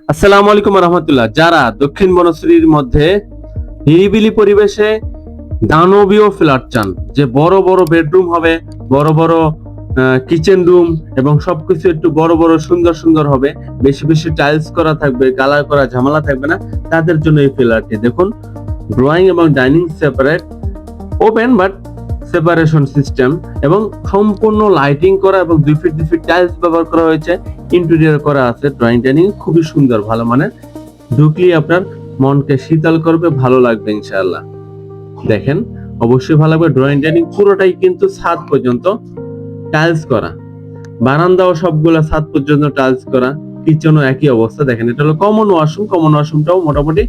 আসসালামু আলাইকুম রহমতুল্লাহ। যারা দক্ষিণ বনশ্রীর মধ্যে নিরিবিলি পরিবেশে দানবীয় ফ্ল্যাট চান, যে বড় বড় বেডরুম হবে, বড় বড় কিচেন রুম এবং সবকিছু একটু বড় বড় সুন্দর সুন্দর হবে, বেশি বেশি টাইলস করা থাকবে, কালার করা ঝামেলা থাকবে না, তাদের জন্য এই ফ্ল্যাটটি দেখুন। ড্রয়িং এবং dining separate, open but separation system এবং সম্পূর্ণ লাইটিং করা এবং 2 ফিট টাইলস ব্যবহার করা হয়েছে। ইন্টেরিয়র করা আছে, ড্রয়িং ডাইনিং খুবই সুন্দর, ভালো মানের। ঢুকলেই আপনার মনকে শীতল করবে, ভালো লাগবে ইনশাআল্লাহ। দেখেন, অবশ্যই ভালো লাগবে। ড্রয়িং ডাইনিং পুরোটাই কিন্তু ছাদ পর্যন্ত টাইলস করা, বারান্দাও সবগুলা ছাদ পর্যন্ত টাইলস করা, কিচেনও একই অবস্থা। দেখেন, এটা হলো কমন ওয়াশরুম। কমন ওয়াশরুমটাও মোটামুটি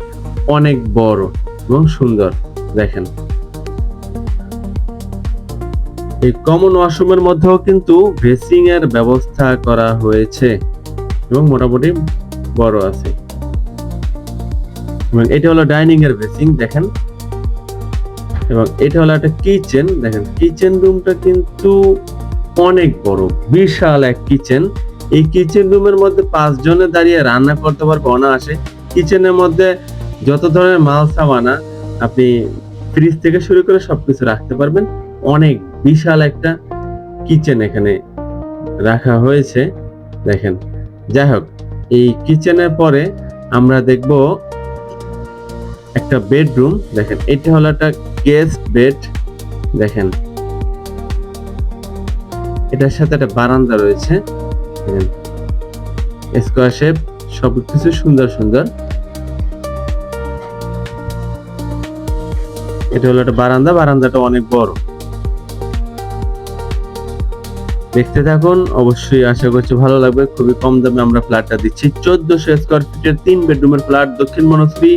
অনেক বড় এবং সুন্দর। দেখেন, এই কমন ওয়াশরুমের মধ্যেও কিন্তু ড্রেসিং এর ব্যবস্থা করা হয়েছে এবং মোটামুটি বড় আছে। এবং এটা হলো ডাইনিং এর ড্রেসিং, দেখেন। এবং এটা হলো একটা কিচেন। দেখেন, কিচেন রুমটা কিন্তু অনেক বড়, বিশাল এক কিচেন। এই কিচেন রুমের মধ্যে 5 জনে দাঁড়িয়ে রান্না করতে পারবে অনায়াসে। কিচেনের মধ্যে যত ধরনের মাল সামানা আপনি ফ্রিজ থেকে শুরু করে সবকিছু রাখতে পারবেন। অনেক বিশাল একটা কিচেন এখানে রাখা হয়েছে, দেখেন। যাই হোক, এই কিচেনের পরে আমরা দেখব একটা বেডরুম। দেখেন, এটা হলো একটা গেস্ট বেড। দেখেন, এটার সাথে একটা বারান্দা রয়েছে, স্কয়ার শেপ, সবকিছু সুন্দর সুন্দর। এটা হলো একটা বারান্দা, বারান্দাটা অনেক বড়। দেখতে থাকুন, অবশ্যই আশা করছি ভালো লাগবে। খুবই কম দামে আমরা ফ্ল্যাটটা দিচ্ছি। 1400 স্কয়ার ফিটের 3 বেডরুমের ফ্ল্যাট, দক্ষিণ বনশ্রী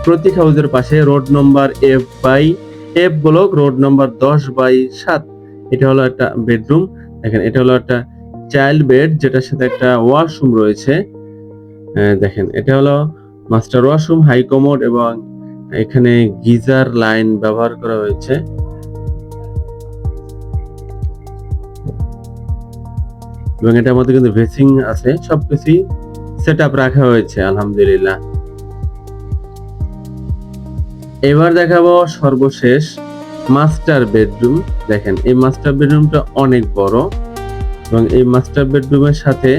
প্রতীক হাউসের পাশে, road number F block, road number 10/7। এটা হলো একটা বেডরুম। দেখেন, এটা হলো একটা চাইল্ড বেড, যেটার সাথে একটা ওয়াশরুম রয়েছে। দেখেন, এটা হলো মাস্টার ওয়াশরুম, হাই কমোড এবং এখানে গিজার লাইন ব্যবহার করা হয়েছে। এবং এটার মধ্যে কিন্তু ভেসিং আছে, সবকিছু সেটআপ রাখা হয়েছে আলহামদুলিল্লাহ। এবার দেখাবো সর্বশেষ মাস্টার বেডরুম। দেখেন, এই মাস্টার বেডরুমটা অনেক বড় এবং এই মাস্টার বেডরুমের সাথে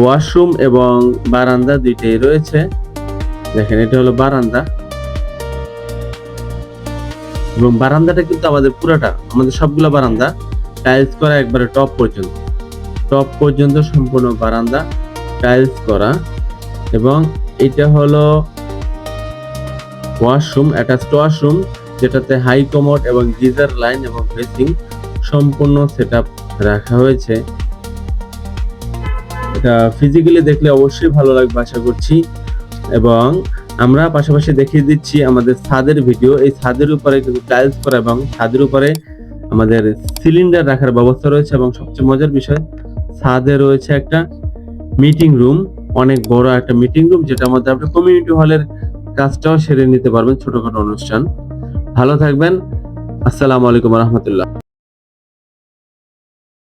ওয়াশরুম এবং বারান্দা দুইটাই রয়েছে। দেখেন, এটা হলো বারান্দা এবং বারান্দাটা কিন্তু আমাদের পুরাটা, আমাদের সবগুলো বারান্দা টাইলস করা, একবারে টপ পর্যন্ত সম্পূর্ণ বারান্দা টাইলস করা। এবং এটা হলো ওয়াশরুম, অ্যাটাচড ওয়াশরুম, যেটাতে হাই কমোড এবং গিজার লাইন এবং বেসিং সম্পূর্ণ সেটআপ রাখা হয়েছে। এটা ফিজিক্যালি দেখলে অবশ্যই ভালো লাগবে আশা করছি। এবং আমরা পাশাপাশি দেখিয়ে দিচ্ছি আমাদের ছাদের ভিডিও। এই ছাদের উপরে কিন্তু টাইলস করা এবং ছাদের উপরে আমাদের সিলিন্ডার রাখার ব্যবস্থা রয়েছে। এবং সবচেয়ে মজার বিষয়, ছাদে রয়েছে একটা মিটিং রুম, অনেক বড় একটা মিটিং রুম, যেটার মধ্যে আপনি কমিউনিটি হলের কাজটাও সেরে নিতে পারবেন, ছোটখাটো অনুষ্ঠান। ভালো থাকবেন। আসসালামু আলাইকুম রহমতুল্লাহ।